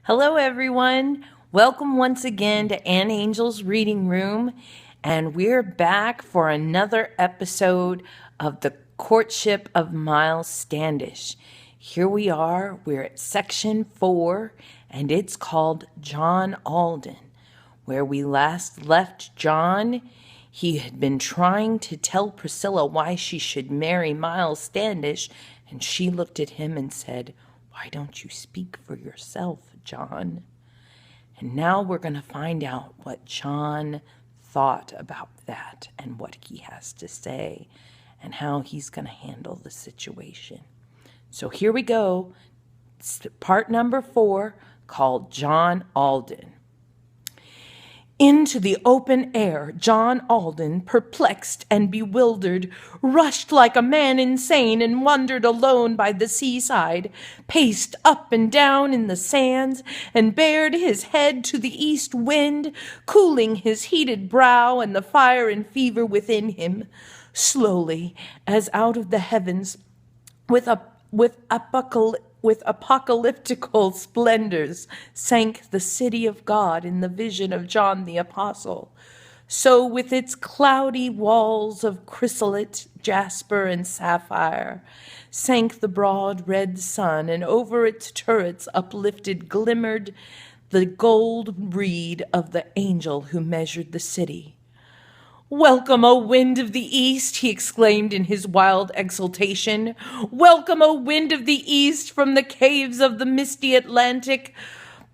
Hello, everyone. Welcome once again to Ann Angel's Reading Room, and we're back for another episode of the Courtship of Miles Standish. Here we are, we're at section 4, and it's called John Alden. Where we last left John, he had been trying to tell Priscilla why she should marry Miles Standish, and she looked at him and said, "Why don't you speak for yourself, John?" And now we're going to find out what John thought about that and what he has to say and how he's going to handle the situation. So here we go. It's part number 4, called John Alden. Into the open air, John Alden, perplexed and bewildered, rushed like a man insane and wandered alone by the seaside, paced up and down in the sands, and bared his head to the east wind, cooling his heated brow and the fire and fever within him. Slowly, as out of the heavens, with apocalyptical splendors sank the city of God in the vision of John the Apostle. So with its cloudy walls of chrysolite, jasper, and sapphire, sank the broad red sun, and over its turrets uplifted glimmered the gold reed of the angel who measured the city. "Welcome, O wind of the east," he exclaimed in his wild exultation. "Welcome, O wind of the east, from the caves of the misty Atlantic,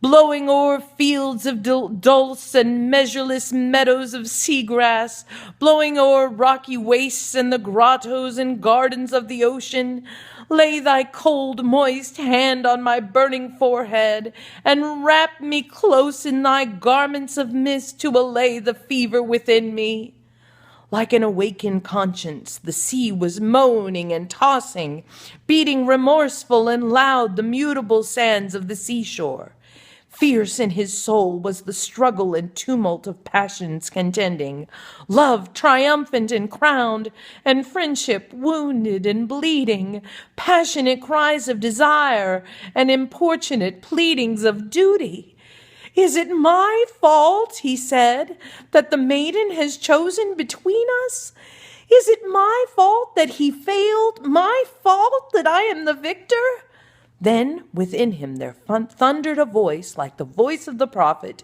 blowing o'er fields of dulse and measureless meadows of seagrass, blowing o'er rocky wastes and the grottos and gardens of the ocean. Lay thy cold, moist hand on my burning forehead, and wrap me close in thy garments of mist to allay the fever within me." Like an awakened conscience, the sea was moaning and tossing, beating remorseful and loud the mutable sands of the seashore. Fierce in his soul was the struggle and tumult of passions contending, love triumphant and crowned, and friendship wounded and bleeding, passionate cries of desire and importunate pleadings of duty. "Is it my fault," he said, "that the maiden has chosen between us? Is it my fault that he failed, my fault that I am the victor?" Then within him there thundered a voice like the voice of the prophet,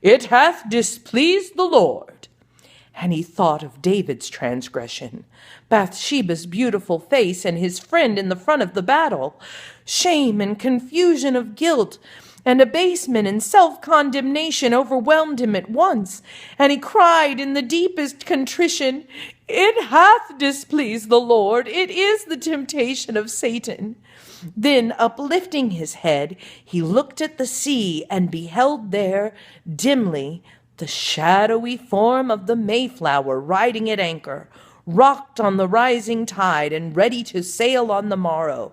"It hath displeased the Lord." And he thought of David's transgression, Bathsheba's beautiful face, and his friend in the front of the battle. Shame and confusion of guilt and abasement and self-condemnation overwhelmed him at once, and he cried in the deepest contrition, "It hath displeased the Lord. It is the temptation of Satan." Then, uplifting his head, he looked at the sea and beheld there, dimly, the shadowy form of the Mayflower riding at anchor, rocked on the rising tide and ready to sail on the morrow.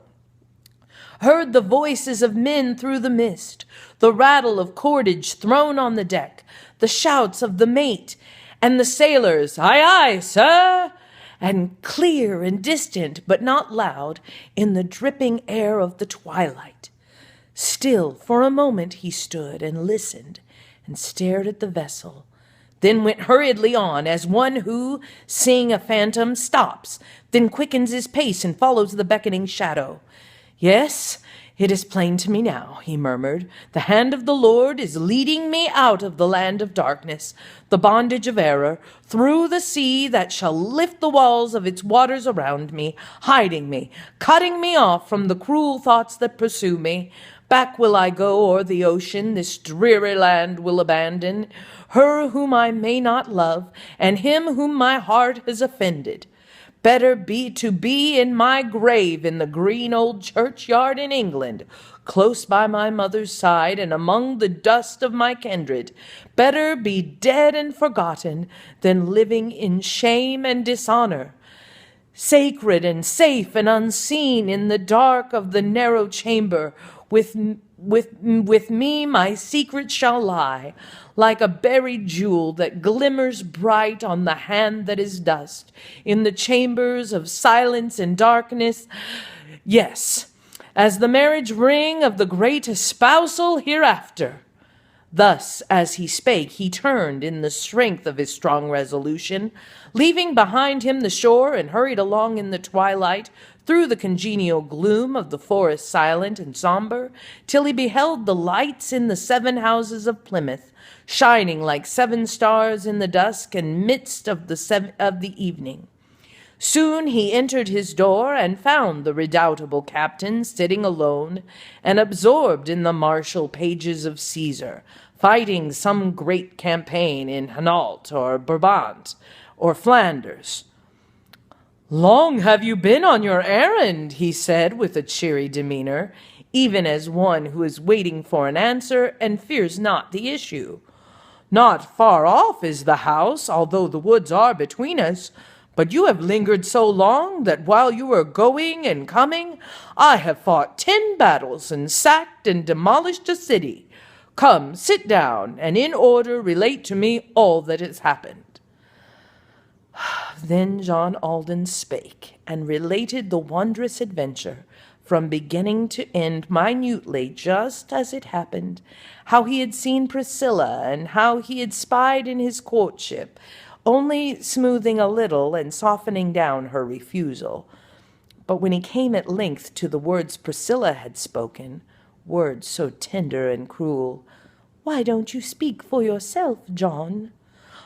Heard the voices of men through the mist, the rattle of cordage thrown on the deck, the shouts of the mate, and the sailors, "Aye, aye, sir," and clear and distant, but not loud, in the dripping air of the twilight. Still, for a moment he stood and listened and stared at the vessel, then went hurriedly on, as one who, seeing a phantom, stops, then quickens his pace and follows the beckoning shadow. "Yes, it is plain to me now," he murmured. "The hand of the Lord is leading me out of the land of darkness, the bondage of error, through the sea that shall lift the walls of its waters around me, hiding me, cutting me off from the cruel thoughts that pursue me. Back will I go o'er the ocean, this dreary land will abandon, her whom I may not love, and him whom my heart has offended. Better be to be in my grave in the green old churchyard in England, close by my mother's side and among the dust of my kindred. Better be dead and forgotten than living in shame and dishonor. Sacred and safe and unseen in the dark of the narrow chamber, with me my secret shall lie, like a buried jewel that glimmers bright on the hand that is dust, in the chambers of silence and darkness. Yes, as the marriage ring of the great espousal hereafter. Thus, as he spake, he turned in the strength of his strong resolution, leaving behind him the shore, and hurried along in the twilight, through the congenial gloom of the forest silent and somber, till he beheld the lights in the 7 houses of Plymouth, shining like 7 stars in the dusk and midst of the evening. Soon he entered his door and found the redoubtable captain sitting alone and absorbed in the martial pages of Caesar, fighting some great campaign in Hainault or Brabant or Flanders. "Long have you been on your errand," he said with a cheery demeanor, even as one who is waiting for an answer and fears not the issue. "Not far off is the house, although the woods are between us. But you have lingered so long that while you were going and coming, I have fought 10 battles and sacked and demolished a city. Come, sit down, and in order relate to me all that has happened." Then John Alden spake, and related the wondrous adventure, from beginning to end minutely, just as it happened, how he had seen Priscilla, and how he had spied in his courtship, only smoothing a little and softening down her refusal. But when he came at length to the words Priscilla had spoken, words so tender and cruel, "Why don't you speak for yourself, John?"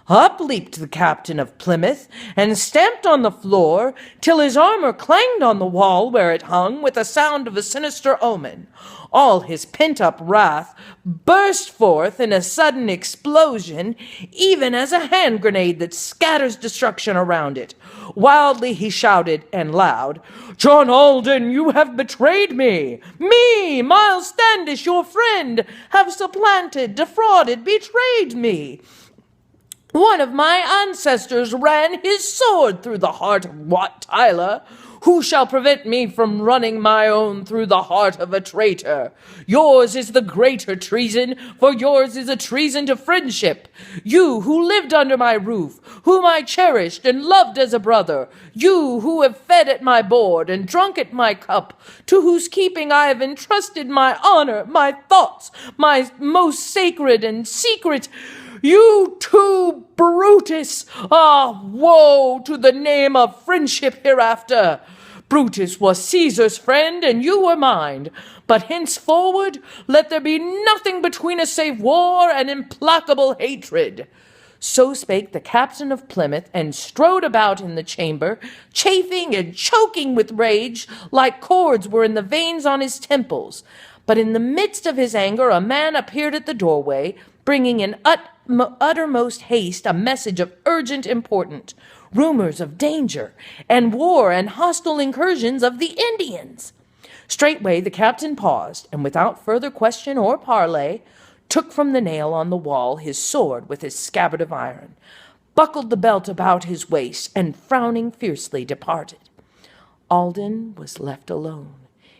Up leaped the captain of Plymouth, and stamped on the floor, till his armor clanged on the wall where it hung with the sound of a sinister omen. All his pent-up wrath burst forth in a sudden explosion, even as a hand grenade that scatters destruction around it. Wildly he shouted, and loud, "John Alden, you have betrayed me! Me, Miles Standish, your friend, have supplanted, defrauded, betrayed me! One of my ancestors ran his sword through the heart of Wat Tyler. Who shall prevent me from running my own through the heart of a traitor? Yours is the greater treason, for yours is a treason to friendship. You who lived under my roof, whom I cherished and loved as a brother, you who have fed at my board and drunk at my cup, to whose keeping I have entrusted my honor, my thoughts, my most sacred and secret, you too, Brutus! Ah, woe to the name of friendship hereafter! Brutus was Caesar's friend, and you were mine. But henceforward let there be nothing between us save war and implacable hatred." So spake the captain of Plymouth, and strode about in the chamber, chafing and choking with rage, like cords were in the veins on his temples. But in the midst of his anger a man appeared at the doorway, bringing in uttermost haste a message of urgent importance, rumors of danger, and war and hostile incursions of the Indians. Straightway the captain paused, and without further question or parley, took from the nail on the wall his sword with his scabbard of iron, buckled the belt about his waist, and frowning fiercely departed. Alden was left alone.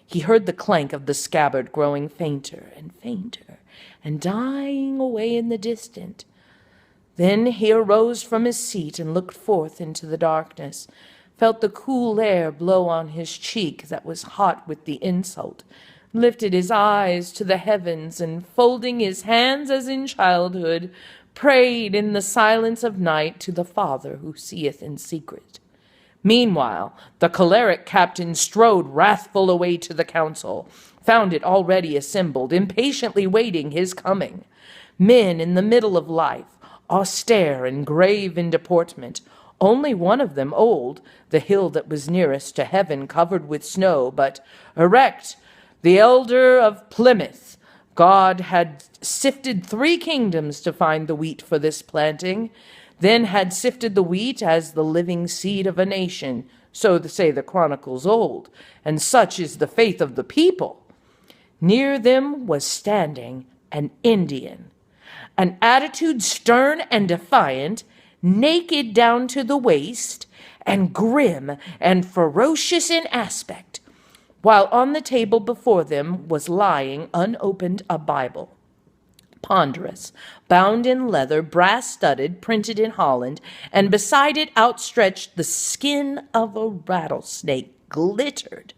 He heard the clank of the scabbard growing fainter and fainter, and dying away in the distance. Then he arose from his seat and looked forth into the darkness, felt the cool air blow on his cheek that was hot with the insult, lifted his eyes to the heavens, and folding his hands as in childhood, prayed in the silence of night to the Father who seeth in secret. Meanwhile, the choleric captain strode wrathful away to the council, found it already assembled, impatiently waiting his coming. Men in the middle of life, austere and grave in deportment, only one of them old, the hill that was nearest to heaven covered with snow, but erect, the elder of Plymouth. God had sifted 3 kingdoms to find the wheat for this planting, then had sifted the wheat as the living seed of a nation, so say the chronicles old, and such is the faith of the people. Near them was standing an Indian, an attitude stern and defiant, naked down to the waist, and grim and ferocious in aspect, while on the table before them was lying unopened a Bible, ponderous, bound in leather, brass-studded, printed in Holland, and beside it outstretched the skin of a rattlesnake glittered,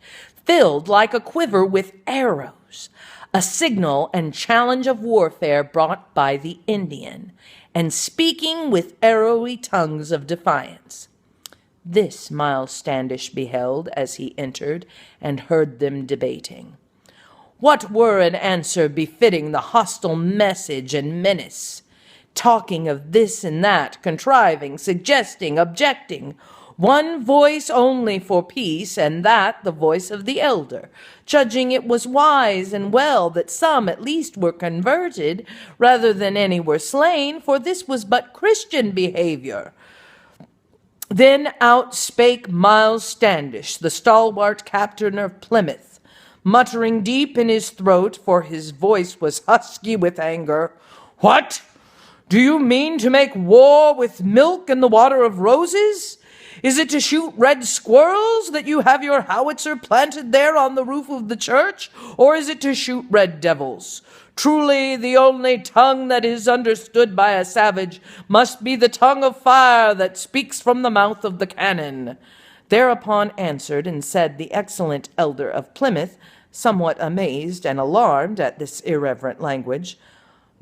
filled like a quiver with arrows, a signal and challenge of warfare brought by the Indian, and speaking with arrowy tongues of defiance. This Miles Standish beheld as he entered and heard them debating. What were an answer befitting the hostile message and menace? Talking of this and that, contriving, suggesting, objecting, one voice only for peace, and that the voice of the elder, judging it was wise and well that some at least were converted, rather than any were slain, for this was but Christian behavior. Then out spake Miles Standish, the stalwart captain of Plymouth, muttering deep in his throat, for his voice was husky with anger. What? Do you mean to make war with milk and the water of roses? Is it to shoot red squirrels that you have your howitzer planted there on the roof of the church, or is it to shoot red devils? Truly, the only tongue that is understood by a savage must be the tongue of fire that speaks from the mouth of the cannon. Thereupon answered and said the excellent elder of Plymouth, somewhat amazed and alarmed at this irreverent language,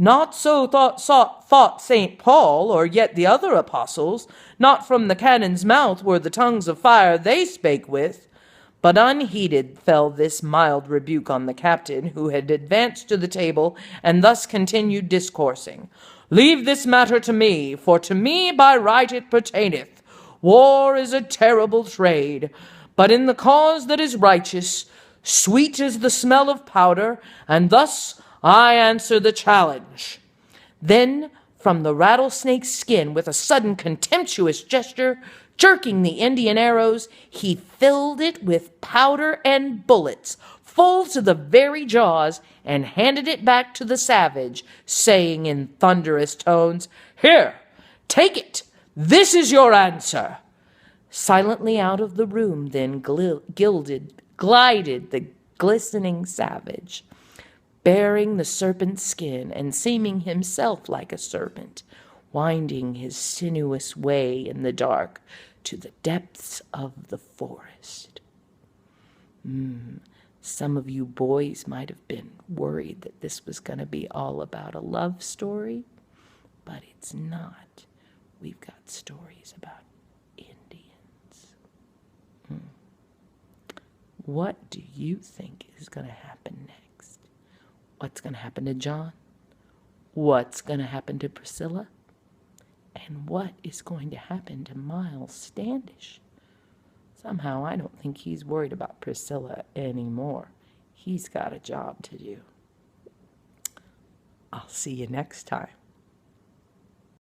Not so thought St. Paul, or yet the other apostles. Not from the cannon's mouth were the tongues of fire they spake with. But unheeded fell this mild rebuke on the captain, who had advanced to the table, and thus continued discoursing. Leave this matter to me, for to me by right it pertaineth. War is a terrible trade, but in the cause that is righteous, sweet is the smell of powder, and thus I answer the challenge. Then, from the rattlesnake's skin, with a sudden contemptuous gesture, jerking the Indian arrows, he filled it with powder and bullets, full to the very jaws, and handed it back to the savage, saying in thunderous tones, Here, take it. This is your answer. Silently out of the room then glided the glistening savage, bearing the serpent's skin and seeming himself like a serpent, winding his sinuous way in the dark to the depths of the forest. Some of you boys might have been worried that this was going to be all about a love story, but it's not. We've got stories about Indians. What do you think is going to happen next? What's going to happen to John? What's going to happen to Priscilla? And what is going to happen to Miles Standish? Somehow I don't think he's worried about Priscilla anymore. He's got a job to do. I'll see you next time.